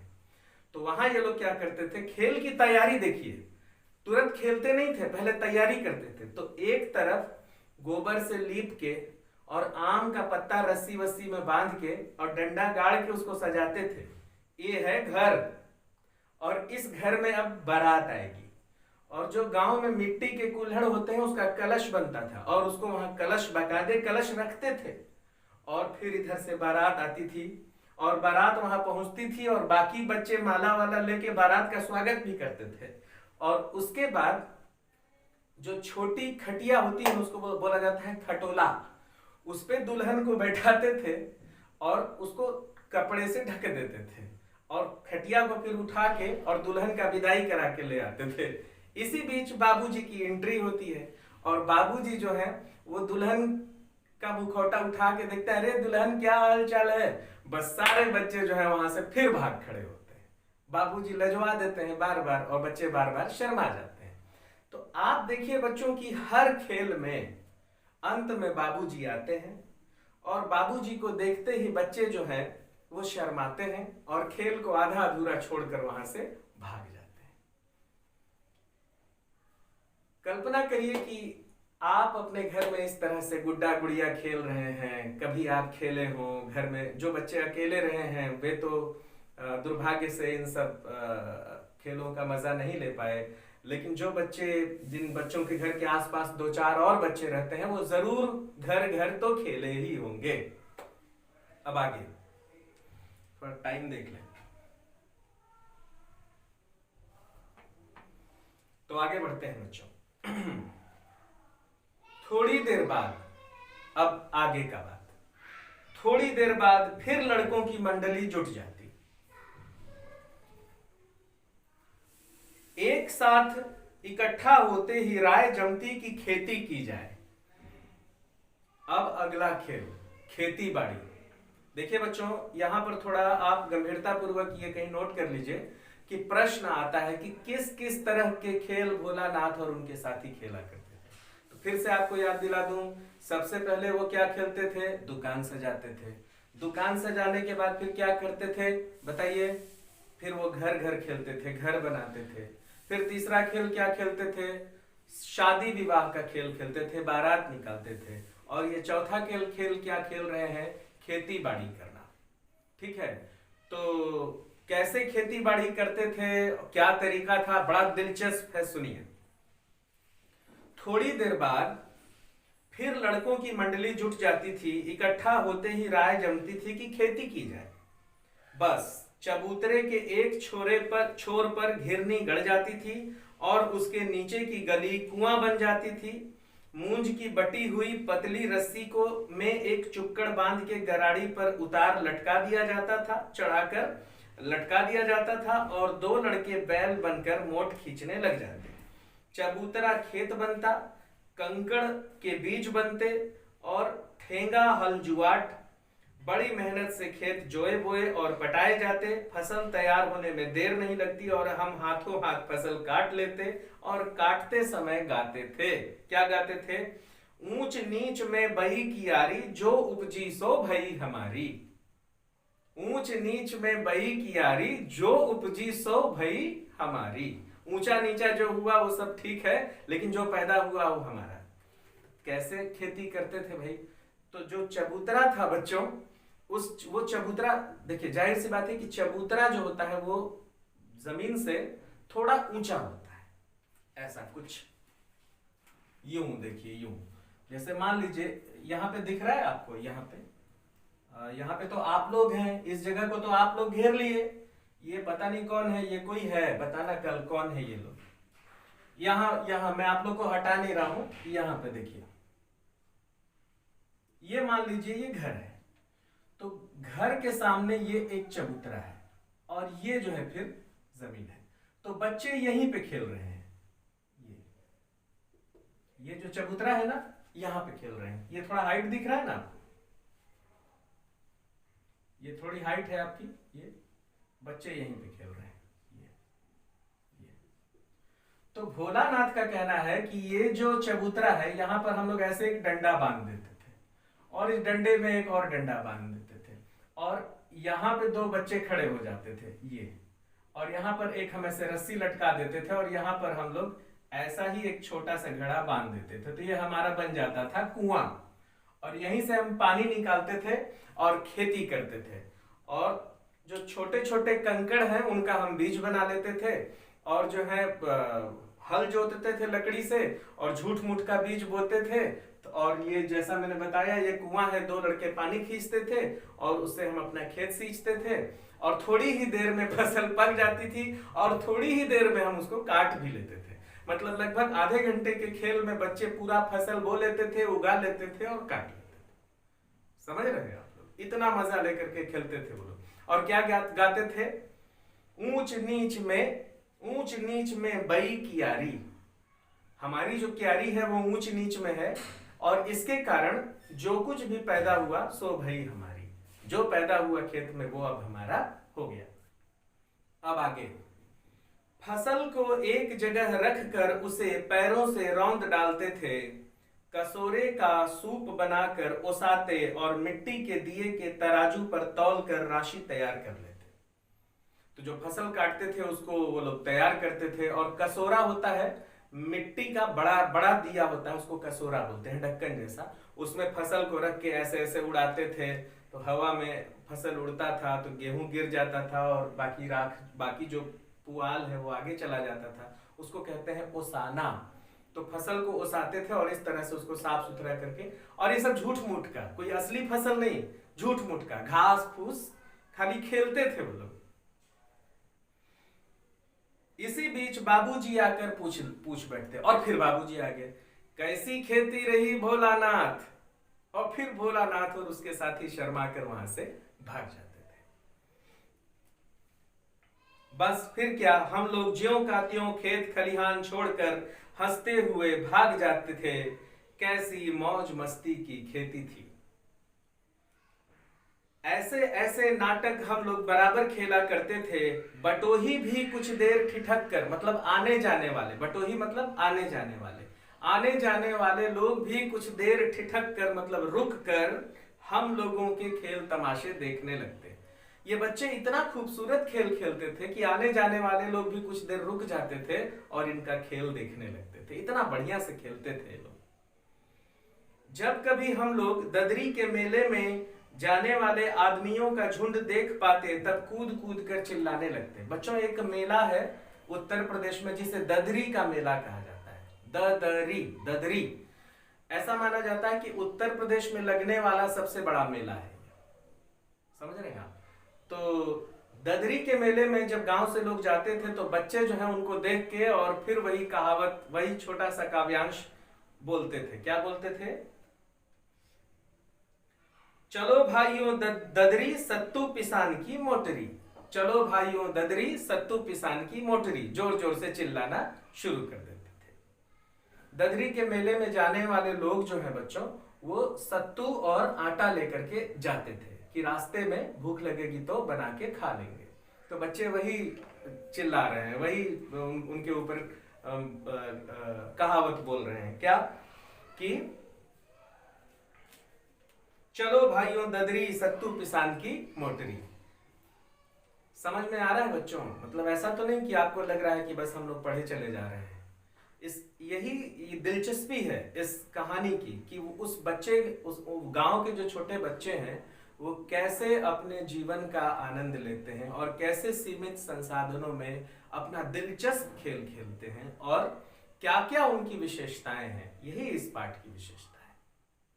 तो वहां ये लोग क्या करते थे, खेल की तैयारी देखिए, तुरंत खेलते नहीं थे, पहले तैयारी करते थे। तो एक तरफ गोबर से लीप के और आम का पत्ता रस्सी वस्सी में बांध के और डंडा गाड़ के उसको सजाते थे। ये है घर, और इस घर में अब बारात आएगी। और जो गांव में मिट्टी के कुल्हड़ होते हैं उसका कलश बनता था, और उसको वहां कलश, बाकायदे कलश रखते थे। और फिर इधर से बारात आती थी और बारात वहां पहुंचती थी, और बाकी बच्चे माला वाला लेके बारात का स्वागत भी करते थे। और उसके बाद जो छोटी खटिया होती है उसको बोला जाता है खटोला, उस पे दुल्हन को बैठाते थे और उसको कपड़े से ढक देते थे, और खटिया को फिर उठा के और दुल्हन का विदाई करा के ले आते थे। इसी बीच बाबूजी की एंट्री होती है, और बाबूजी जो है वो दुल्हन का मुखौटा उठा के देखता है, अरे दुल्हन क्या हाल चाल है। बस सारे बच्चे जो है वहां से फिर भाग खड़े होते हैं। बाबूजी लजवा देते हैं बार बार, और बच्चे बार बार शर्मा जाते हैं। तो आप देखिए बच्चों की हर खेल में अंत में बाबूजी आते हैं, और बाबूजी को देखते ही बच्चे जो हैं वो शर्माते हैं और खेल को आधा अधूरा छोड़कर वहां से भाग जाते हैं। कल्पना करिए कि आप अपने घर में इस तरह से गुड्डा गुड़िया खेल रहे हैं। कभी आप खेले हो घर में, जो बच्चे अकेले रहे हैं वे तो दुर्भाग्य से इन सब खेलों का मजा नहीं ले पाए, लेकिन जो बच्चे, जिन बच्चों के घर के आसपास दो चार और बच्चे रहते हैं वो जरूर घर घर तो खेले ही होंगे। अब आगे थोड़ा टाइम देख लें, तो आगे बढ़ते हैं बच्चों। थोड़ी देर बाद, अब आगे का बात, थोड़ी देर बाद फिर लड़कों की मंडली जुट जाती, एक साथ इकट्ठा होते ही राय जमती की खेती की जाए। अब अगला खेल खेती बाड़ी। देखिए बच्चों, यहाँ पर थोड़ा आप गंभीरता पूर्वक ये कहीं नोट कर लीजिए कि प्रश्न आता है कि किस किस तरह के खेल भोलानाथ और उनके साथी खेला करते थे। तो फिर से आपको याद दिला दूं, सबसे पहले वो क्या खेलते थे? दुकान सजाते थे। दुकान सजाने के बाद फिर क्या करते थे बताइए? फिर वो घर घर खेलते थे, घर बनाते थे। फिर तीसरा खेल क्या खेलते थे? शादी विवाह का खेल खेलते थे, बारात निकालते थे। और ये चौथा खेल क्या खेल रहे हैं? खेती बाड़ी करना। ठीक है, तो कैसे खेती बाड़ी करते थे, क्या तरीका था, बड़ा दिलचस्प है, सुनिए। थोड़ी देर बाद फिर लड़कों की मंडली जुट जाती थी। इकट्ठा होते ही राय जमती थी कि खेती की जाए। बस चबूतरे के एक छोर पर घिरनी गड़ जाती थी और उसके नीचे की गली कुआं बन जाती थी। मूंज की बटी हुई पतली रस्सी को में एक चुक्कड़ बांध के गराड़ी पर उतार लटका दिया जाता था, चढ़ाकर लटका दिया जाता था और दो लड़के बैल बनकर मोट खींचने लग जाते। चबूतरा खेत बनता, कंकड़ के बीज बनते और ठेंगा हल जुआट। बड़ी मेहनत से खेत जोए बोए और पटाए जाते। फसल तैयार होने में देर नहीं लगती और हम हाथों हाथ फसल काट लेते और काटते समय गाते थे। क्या गाते थे? ऊंच नीच में बही कियारी, जो उपजी सो भई हमारी। ऊंच नीच में बही कियारी, जो उपजी सो भई हमारी। ऊंचा नीचा जो हुआ वो सब ठीक है, लेकिन जो पैदा हुआ वो हमारा। कैसे खेती करते थे भाई? तो जो चबूतरा था बच्चों, वो चबूतरा, देखिए जाहिर सी बात है कि चबूतरा जो होता है वो जमीन से थोड़ा ऊंचा होता है, ऐसा कुछ यूं, देखिए यूं। जैसे मान लीजिए यहाँ पे दिख रहा है आपको, यहाँ पे तो आप लोग हैं, इस जगह को तो आप लोग घेर लिए। ये पता नहीं कौन है, ये कोई है, बताना कल कौन है ये लोग। यहाँ मैं आप लोग को हटा नहीं रहा हूं, यहाँ पे देखिए, ये मान लीजिए ये घर है, तो घर के सामने ये एक चबूतरा है और ये जो है फिर जमीन है। तो बच्चे यहीं पे खेल रहे हैं। ये जो चबूतरा है ना, यहां पे खेल रहे हैं। ये थोड़ा हाइट दिख रहा है ना आपको, ये थोड़ी हाइट है आपकी, ये बच्चे यहीं पे खेल रहे हैं। ये तो भोलानाथ का कहना है कि ये जो चबूतरा है, यहां पर हम लोग ऐसे एक डंडा बांध देते थे और इस डंडे में एक और डंडा बांध देते थे और यहाँ पे दो बच्चे खड़े हो जाते थे ये, और यहाँ पर एक हम ऐसे रस्सी लटका देते थे और यहाँ पर हम लोग ऐसा ही एक छोटा सा घड़ा बांध देते थे। तो ये हमारा बन जाता था कुआं, और यहीं से हम पानी निकालते थे और खेती करते थे। और जो छोटे छोटे कंकड़ हैं उनका हम बीज बना लेते थे, और जो है हल जोतते थे लकड़ी से और झूठ मूठ का बीज बोते थे। और ये जैसा मैंने बताया, ये कुआं है, दो लड़के पानी खींचते थे और उससे हम अपना खेत सींचते थे। और थोड़ी ही देर में फसल पक जाती थी और थोड़ी ही देर में हम उसको काट भी लेते थे। मतलब लगभग आधे घंटे के खेल में बच्चे पूरा फसल बो लेते थे, उगा लेते थे और काट लेते थे। समझ रहे हैं आप लोग? इतना मजा लेकर के खेलते थे वो लोग। और क्या गाते थे? ऊंच नीच में बई कियारी। हमारी जो क्यारी है वो ऊंच नीच में है और इसके कारण जो कुछ भी पैदा हुआ सो भई हमारी। जो पैदा हुआ खेत में वो अब हमारा हो गया। अब आगे, फसल को एक जगह रखकर उसे पैरों से रौंद डालते थे, कसोरे का सूप बनाकर ओसाते और मिट्टी के दिए के तराजू पर तौल कर राशि तैयार कर लेते। तो जो फसल काटते थे उसको वो लोग तैयार करते थे, और कसोरा होता है मिट्टी का बड़ा बड़ा दिया होता है, उसको कसोरा बोलते हैं, ढक्कन जैसा। उसमें फसल को रख के ऐसे ऐसे उड़ाते थे, तो हवा में फसल उड़ता था तो गेहूं गिर जाता था और बाकी जो पुआल है वो आगे चला जाता था। उसको कहते हैं ओसाना। तो फसल को ओसाते थे और इस तरह से उसको साफ सुथरा करके, और ये सब झूठ मूठ का, कोई असली फसल नहीं, झूठ मूठ का घास फूस, खाली खेलते थे वो लोग। इसी बीच बाबूजी आकर पूछ बैठते, और फिर बाबूजी आ गए, कैसी खेती रही भोलानाथ? और फिर भोलानाथ और उसके साथी शर्मा कर वहां से भाग जाते थे। बस फिर क्या, हम लोग ज्यों का त्यों खेत खलिहान छोड़कर हंसते हुए भाग जाते थे। कैसी मौज मस्ती की खेती थी। ऐसे ऐसे नाटक हम लोग बराबर खेला करते थे। बटोही भी कुछ देर ठिठक कर, मतलब आने जाने वाले, बटोही मतलब आने जाने वाले लोग भी कुछ देर ठिठक कर, मतलब रुक कर हम लोगों के खेल तमाशे देखने लगते। ये बच्चे इतना खूबसूरत खेल खेलते थे कि आने जाने वाले लोग भी कुछ देर रुक जाते थे और इनका खेल देखने लगते थे। इतना बढ़िया से खेलते थे लोग। जब कभी हम लोग ददरी के मेले में जाने वाले आदमियों का झुंड देख पाते तब कूद कूद कर चिल्लाने लगते। बच्चों, एक मेला है उत्तर प्रदेश में जिसे ददरी का मेला कहा जाता है। ददरी ऐसा माना जाता है कि उत्तर प्रदेश में लगने वाला सबसे बड़ा मेला है। समझ रहे हैं आप? तो ददरी के मेले में जब गांव से लोग जाते थे तो बच्चे जो है उनको देख के और फिर वही कहावत, वही छोटा सा काव्यांश बोलते थे। क्या बोलते थे? चलो भाइयों ददरी सत्तू पिसान की मोटरी, चलो भाइयों ददरी सत्तू पिसान की मोटरी, जोर जोर से चिल्लाना शुरू कर देते थे। ददरी के मेले में जाने वाले लोग जो है बच्चों, वो सत्तू और आटा लेकर के जाते थे कि रास्ते में भूख लगेगी तो बना के खा लेंगे। तो बच्चे वही चिल्ला रहे हैं, वही उनके ऊपर कहावत बोल रहे हैं। क्या कि चलो भाइयों ददरी सत्तू पिसान की मोटरी। समझ में आ रहा है बच्चों? मतलब ऐसा तो नहीं कि आपको लग रहा है कि बस हम लोग पढ़े चले जा रहे हैं। यही दिलचस्पी है इस कहानी की कि उस बच्चे, उस गांव के जो छोटे बच्चे हैं वो कैसे अपने जीवन का आनंद लेते हैं और कैसे सीमित संसाधनों में अपना दिलचस्प खेल खेलते हैं और क्या क्या उनकी विशेषताएं हैं। यही इस पाठ की विशेषता है।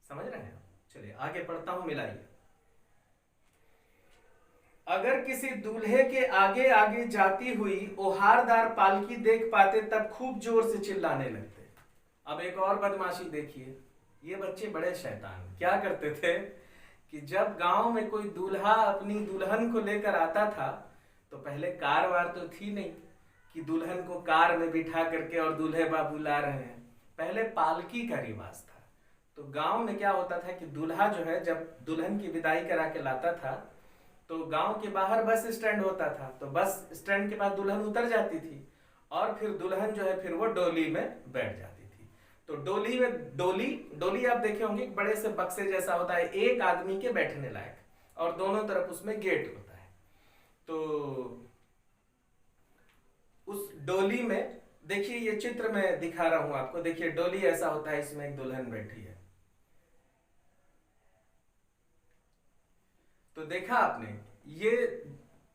समझ रहे हैं? चलिए आगे पढ़ता हूं, मिलाइए। अगर किसी दूल्हे के आगे आगे जाती हुई ओहारदार पालकी देख पाते तब खूब जोर से चिल्लाने लगते। अब एक और बदमाशी देखिए। ये बच्चे बड़े शैतान क्या करते थे कि जब गांव में कोई दूल्हा अपनी दुल्हन को लेकर आता था तो पहले कार वार तो थी नहीं कि दुल्हन को कार में बिठा करके और दूल्हे बाबू ला रहे हैं। पहले पालकी का रिवाज था। तो गांव में क्या होता था कि दूल्हा जो है जब दुल्हन की विदाई करा के लाता था तो गांव के बाहर बस स्टैंड होता था। तो बस स्टैंड के पास दुल्हन उतर जाती थी और फिर दुल्हन जो है फिर वो डोली में बैठ जाती थी। तो डोली में डोली आप देखे होंगे बड़े से बक्से जैसा होता है, एक आदमी के बैठने लायक, और दोनों तरफ उसमें गेट होता है। तो उस डोली में देखिए, ये चित्र में दिखा रहा हूं आपको। देखिए डोली ऐसा होता है, इसमें एक दुल्हन बैठी है। तो देखा आपने, ये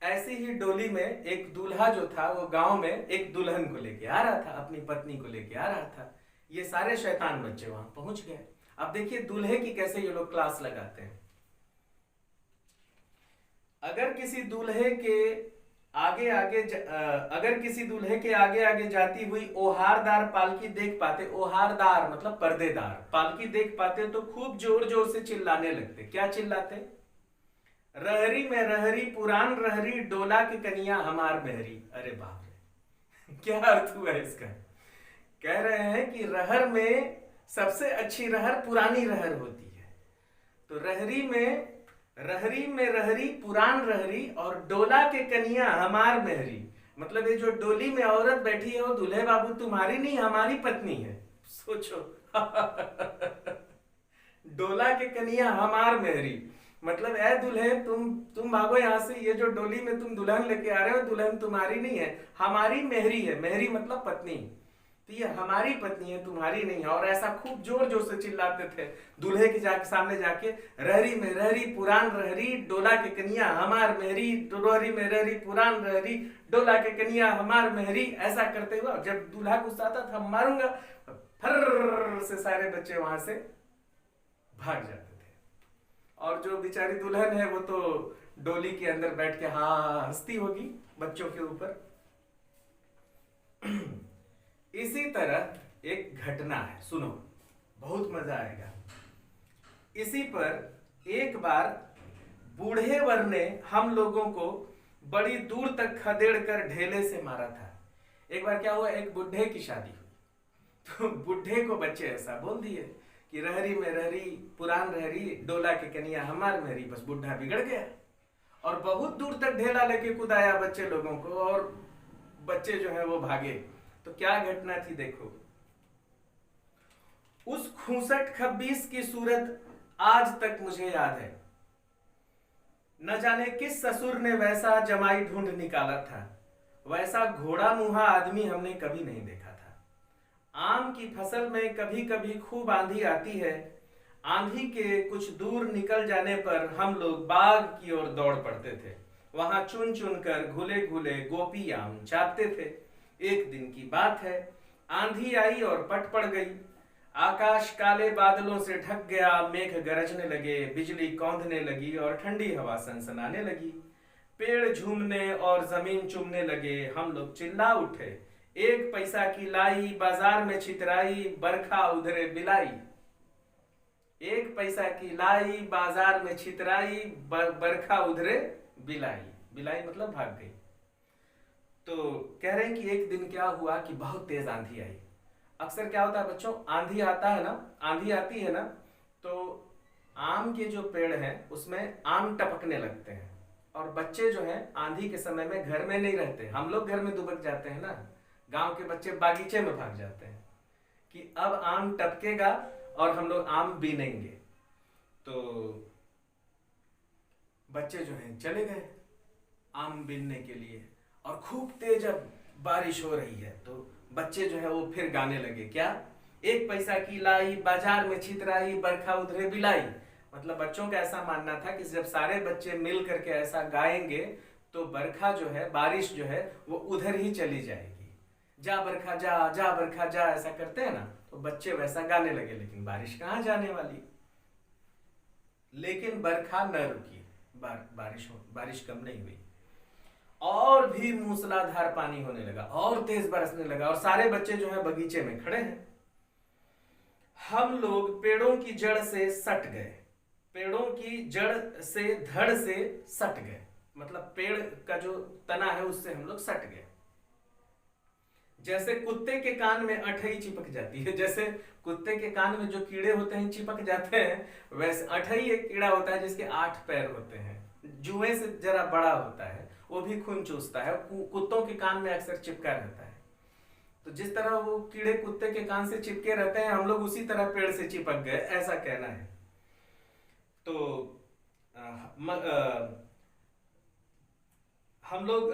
ऐसी ही डोली में एक दूल्हा जो था वो गांव में एक दुल्हन को लेके आ रहा था, अपनी पत्नी को लेके आ रहा था। ये सारे शैतान बच्चे वहां पहुंच गए। अब देखिए दूल्हे की कैसे ये लोग क्लास लगाते हैं। अगर किसी दूल्हे के आगे आगे जाती हुई ओहारदार पालकी देख पाते, ओहारदार मतलब पर्देदार पालकी देख पाते तो खूब जोर जोर से चिल्लाने लगते। क्या चिल्लाते? रहरी में रहरी पुरान रहरी, डोला की कनिया हमार बहरी। अरे बाप रे, क्या अर्थ हुआ इसका? कह रहे हैं कि रहर में सबसे अच्छी रहर पुरानी रहर होती है। तो रहरी में रहरी पुरान रहरी और डोला के कनिया हमार बहरी, मतलब ये जो डोली में औरत बैठी है वो दूल्हे बाबू तुम्हारी नहीं, हमारी पत्नी है। सोचो डोला के कनिया हमार मेहरी, मतलब ऐ दुल्हे तुम भागो यहाँ से, ये जो डोली में तुम दुल्हन लेके आ रहे हो दुल्हन तुम्हारी नहीं है, हमारी मेहरी है। मेहरी मतलब पत्नी। तो ये हमारी पत्नी है, तुम्हारी नहीं है। और ऐसा खूब जोर जोर से चिल्लाते थे दूल्हे के सामने जाके, रहरी में रहरी पुरान रहरी, डोला के कनिया हमार मेहरी, रहरी में रहरी पुरान रहरी, डोला के कनिया हमार मेहरी। ऐसा करते हुए जब दूल्हा गुस्सा आता था मारूंगा, फर्र से सारे बच्चे वहां से भाग जाते थे। और जो बेचारी दुल्हन है वो तो डोली के अंदर बैठ के हाँ हंसती होगी बच्चों के ऊपर। इसी तरह एक घटना है, सुनो बहुत मजा आएगा। इसी पर एक बार बूढ़े वर ने हम लोगों को बड़ी दूर तक खदेड़ कर ढेले से मारा था। एक बार क्या हुआ, एक बुढ़े की शादी हुई तो बुढ़े को बच्चे ऐसा बोल दिए कि रहरी में रहरी पुरान रहरी, डोला के कनिया हमार मेरी, बस बुढ़ा बिगड़ गया। और बहुत दूर तक ढेला लेके कुदाया बच्चे लोगों को, और बच्चे जो है वो भागे। तो क्या घटना थी देखो। उस खूसट खब्बीस की सूरत आज तक मुझे याद है। न जाने किस ससुर ने वैसा जमाई ढूंढ निकाला था, वैसा घोड़ा मुहा आदमी हमने कभी नहीं देखा था। आम की फसल में कभी कभी खूब आंधी आती है। आंधी के कुछ दूर निकल जाने पर हम लोग बाग की ओर दौड़ पड़ते थे। वहां चुन चुन कर घुले घुले गोपी आम चाटते थे। एक दिन की बात है, आंधी आई और पट पड़ गई। आकाश काले बादलों से ढक गया, मेघ गरजने लगे, बिजली कौंधने लगी और ठंडी हवा सनसनाने लगी। पेड़ झूमने और जमीन चुमने लगे। हम लोग चिल्ला उठे, एक पैसा की लाई बाजार में छितराई, बरखा उधरे बिलाई। एक पैसा की लाई बाजार में छितराई, बरखा उधरे बिलाई। बिलाई मतलब भाग गई। तो कह रहे हैं कि एक दिन क्या हुआ कि बहुत तेज आंधी आई। अक्सर क्या होता है बच्चों, आंधी आता है ना, आंधी आती है ना, तो आम के जो पेड़ हैं उसमें आम टपकने लगते हैं। और बच्चे जो हैं आंधी के समय में घर में नहीं रहते। हम लोग घर में दुबक जाते हैं ना, गांव के बच्चे बागीचे में भाग जाते हैं कि अब आम टपकेगा और हम लोग आम बीनेंगे। तो बच्चे जो हैं चले गए आम बीनने के लिए, और खूब तेज अब बारिश हो रही है। तो बच्चे जो है वो फिर गाने लगे, क्या, एक पैसा की लाई बाजार में छितराई, बरखा उधरे बिलाई। मतलब बच्चों का ऐसा मानना था कि जब सारे बच्चे मिल करके ऐसा गाएंगे तो बरखा जो है, बारिश जो है वो उधर ही चली जाएगी। जा बरखा जा, जा बरखा जा, ऐसा करते हैं ना, तो बच्चे वैसा गाने लगे। लेकिन बारिश कहाँ जाने वाली। लेकिन बरखा न रुकी, बारिश कम नहीं हुई, और भी मूसलाधार पानी होने लगा और तेज बरसने लगा। और सारे बच्चे जो है बगीचे में खड़े हैं। हम लोग पेड़ों की जड़ से सट गए, पेड़ों की जड़ से धड़ से सट गए। मतलब पेड़ का जो तना है उससे हम लोग सट गए। जैसे कुत्ते के कान में अठई चिपक जाती है, जैसे कुत्ते के कान में जो कीड़े होते हैं चिपक जाते हैं, वैसे अठई एक कीड़ा होता है जिसके 8 पैर होते हैं, जुए से जरा बड़ा होता है, वो भी खून चूसता है, कुत्तों के कान में अक्सर चिपका रहता है। तो जिस तरह वो कीड़े कुत्ते के कान से चिपके रहते हैं, हम लोग उसी तरह पेड़ से चिपक गए, ऐसा कहना है। तो हम लोग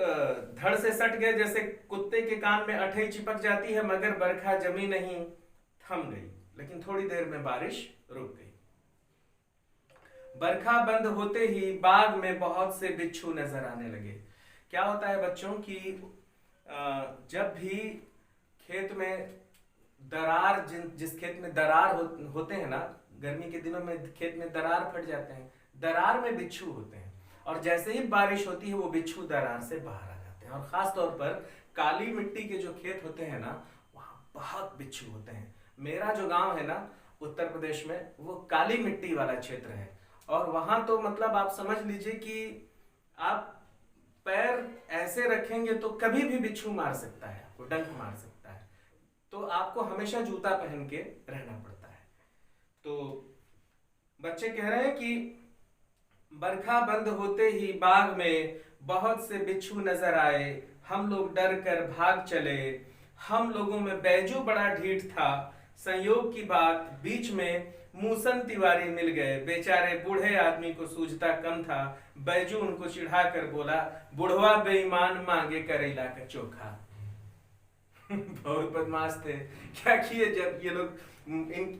धड़ से सट गए, जैसे कुत्ते के कान में अठई चिपक जाती है, मगर बरखा जमी नहीं, थम गई। लेकिन थोड़ी देर में बारिश रुक गई। बरखा बंद होते ही बाग में बहुत से बिच्छू नजर आने लगे। क्या होता है बच्चों कि जब भी खेत में दरार, जिस खेत में दरार होते हैं ना, गर्मी के दिनों में खेत में दरार फट जाते हैं, दरार में बिच्छू होते हैं। और जैसे ही बारिश होती है वो बिच्छू दरार से बाहर आ जाते हैं। और खास तौर पर काली मिट्टी के जो खेत होते हैं ना, वहां बहुत बिच्छू होते हैं। मेरा जो गांव है ना उत्तर प्रदेश में, वो काली मिट्टी वाला क्षेत्र है। और वहां तो मतलब आप समझ लीजिए कि आप पैर ऐसे रखेंगे तो कभी भी बिच्छू मार सकता है, आपको डंक मार सकता है। तो आपको हमेशा जूता पहन के रहना पड़ता है। तो बच्चे कह रहे हैं कि बरखा बंद होते ही बाग में बहुत से बिच्छू नजर आए। हम लोग डर कर भाग चले। हम लोगों में बैजू बड़ा ढीठ था। संयोग की बात, बीच में मूसन तिवारी मिल गए। बेचारे बूढ़े आदमी को सूझता कम था। बैजू उनको चिढ़ा कर बोला, बुढ़वा बेईमान मांगे करेला का चोखा। बहुत बदमाश थे। क्या किए, जब ये लोग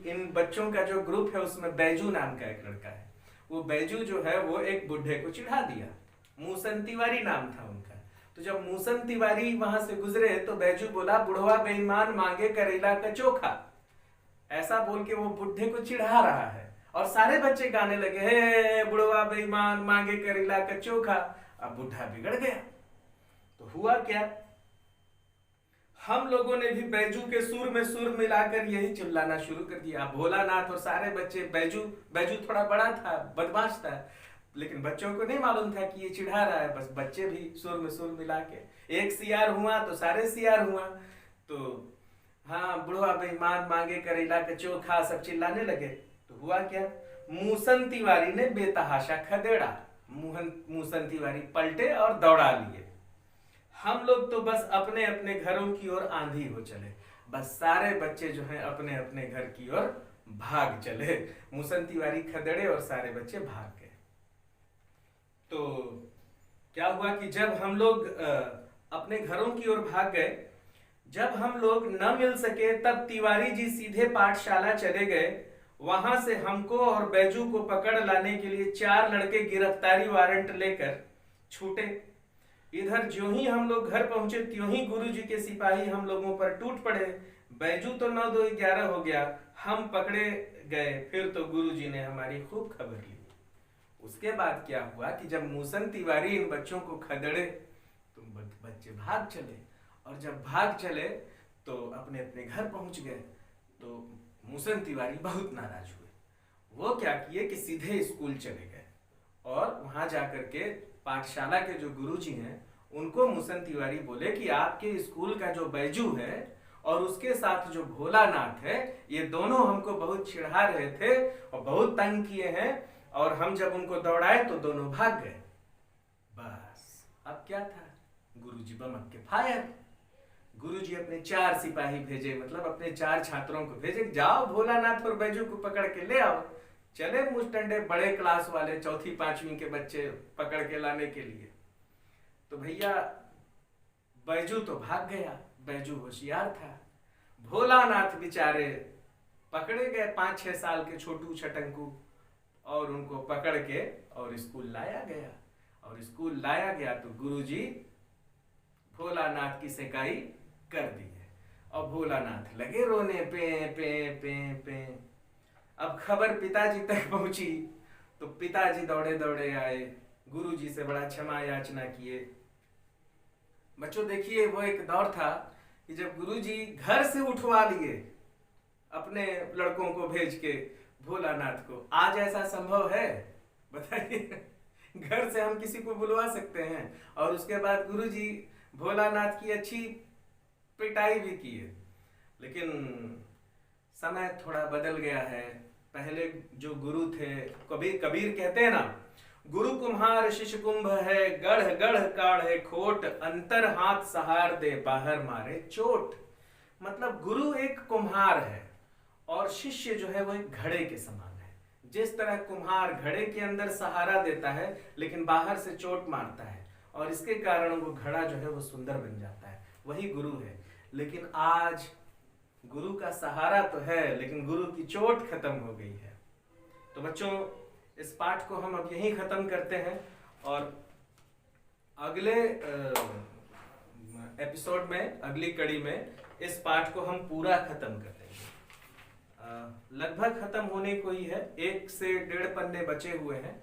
इन बच्चों का जो ग्रुप है उसमें बैजू नाम का एक लड़का है, वो बैजू जो है वो एक बुढ़े को चिढ़ा दिया। मूसन तिवारी नाम था उनका। तो जब मूसन तिवारी वहां से गुजरे तो बैजू बोला, बुढ़वा बेईमान मांगे करेला का चोखा। ऐसा बोल के वो बुढ़े को चिढ़ा रहा है। और सारे बच्चे गाने लगे, हे बुढ़वा बेईमान मांगे करेला का चोखा। अब बुढ़ा बिगड़ गया। तो हुआ क्या, हम लोगों ने भी बैजू के सुर में सुर मिलाकर यही चिल्लाना शुरू कर दिया। भोलानाथ और सारे बच्चे, बैजू थोड़ा बड़ा था, बदमाश था, लेकिन बच्चों को नहीं मालूम था कि ये चिढ़ा रहा है। बस बच्चे भी सुर में सुर मिला के, एक सियार हुआ तो सारे सियार हुआ। तो हाँ, बुढ़वा बेईमान मांगे करेला का चोखा, सब चिल्लाने लगे। तो हुआ क्या, मूसन तिवारी ने बेतहाशा खदेड़ा। मूसन तिवारी पलटे और दौड़ा लिए। हम लोग तो बस अपने अपने घरों की ओर आंधी हो चले। बस सारे बच्चे जो हैं अपने अपने घर की ओर भाग चले। मूसन तिवारी खदेड़े और सारे बच्चे भाग गए। तो क्या हुआ कि जब हम लोग अपने घरों की ओर भाग गए, जब हम लोग न मिल सके, तब तिवारी जी सीधे पाठशाला चले गए। वहां से हमको और बैजू को पकड़ लाने के लिए 4 लड़के गिरफ्तारी वारंट लेकर छूटे। इधर ज्यों ही हम लोग घर पहुंचे, त्यों ही गुरुजी के सिपाही हम लोगों पर टूट पड़े। बैजू तो 9 2 11 हो गया, हम पकड़े गए। फिर तो गुरुजी ने हमारी खूब खबर ली। उसके बाद क्या हुआ कि जब मूसन तिवारी इन बच्चों को खदेड़े तो बच्चे भाग चले, और जब भाग चले तो अपने अपने घर पहुंच गए। तो मूसन तिवारी बहुत नाराज हुए। वो क्या किए कि सीधे स्कूल चले गए, और वहां जाकर के पाठशाला के जो गुरुजी हैं उनको मूसन तिवारी बोले कि आपके स्कूल का जो बैजू है और उसके साथ जो भोलानाथ है, ये दोनों हमको बहुत चिढ़ा रहे थे और बहुत तंग किए हैं, और हम जब उनको दौड़ाए तो दोनों भाग गए। बस अब क्या था, गुरुजी बमक के फायर। गुरुजी अपने 4 सिपाही भेजे, मतलब अपने 4 छात्रों को भेजे, जाओ भोलानाथ और बैजू को पकड़ के ले आओ। चले मुस्टंडे बड़े क्लास वाले 4वीं 5वीं के बच्चे पकड़ के लाने के लिए। तो भैया बैजू तो भाग गया, बैजू होशियार था। भोलानाथ बेचारे पकड़े गए 5-6 साल के छोटू छटंकू, और उनको पकड़ के और स्कूल लाया गया। और स्कूल लाया गया तो गुरुजी भोलानाथ की सेकाई कर दी है, और भोलानाथ लगे रोने, पे पे पे पे। अब खबर पिताजी तक पहुंची तो पिताजी दौड़े दौड़े आए, गुरुजी से बड़ा क्षमा याचना किए। बच्चों देखिए, वो एक दौर था कि जब गुरुजी घर से उठवा लिए अपने लड़कों को भेज के भोलानाथ को। आज ऐसा संभव है? बताइए। घर से हम किसी को बुलवा सकते हैं, और उसके बाद गुरुजी भोलानाथ की अच्छी पिटाई भी की है। लेकिन समय थोड़ा बदल गया है। पहले जो गुरु थे, कबीर कहते हैं ना, गुरु कुम्हार शिष्य कुंभ है, गढ़ गढ़ काढ़े खोट, अंतर हाथ सहार दे बाहर मारे चोट। मतलब गुरु एक कुम्हार है और शिष्य जो है वो एक घड़े के समान है। जिस तरह कुम्हार घड़े के अंदर सहारा देता है लेकिन बाहर से चोट मारता है, और इसके कारण वो घड़ा जो है वो सुंदर बन जाता है, वही गुरु है। लेकिन आज गुरु का सहारा तो है, लेकिन गुरु की चोट खत्म हो गई है। तो बच्चों, इस पाठ को हम अब यहीं खत्म करते हैं, और अगले एपिसोड में, अगली कड़ी में इस पाठ को हम पूरा खत्म कर देंगे। लगभग खत्म होने को ही है, 1 से 1.5 पन्ने बचे हुए हैं,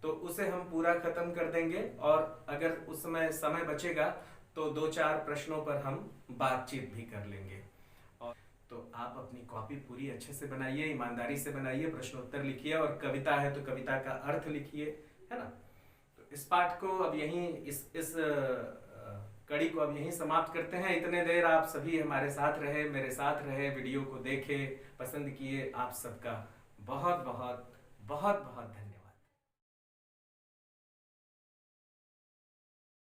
तो उसे हम पूरा खत्म कर देंगे। और अगर उस समय बचेगा तो 2-4 प्रश्नों पर हम बातचीत भी कर लेंगे। और तो आप अपनी कॉपी पूरी अच्छे से बनाइए, ईमानदारी से बनाइए, प्रश्नोत्तर लिखिए, और कविता है तो कविता का अर्थ लिखिए, है ना। तो इस पाठ को अब यहीं, इस कड़ी को अब यहीं समाप्त करते हैं। इतने देर आप सभी हमारे साथ रहे, मेरे साथ रहे, वीडियो को देखे, पसंद किए, आप सबका बहुत बहुत बहुत बहुत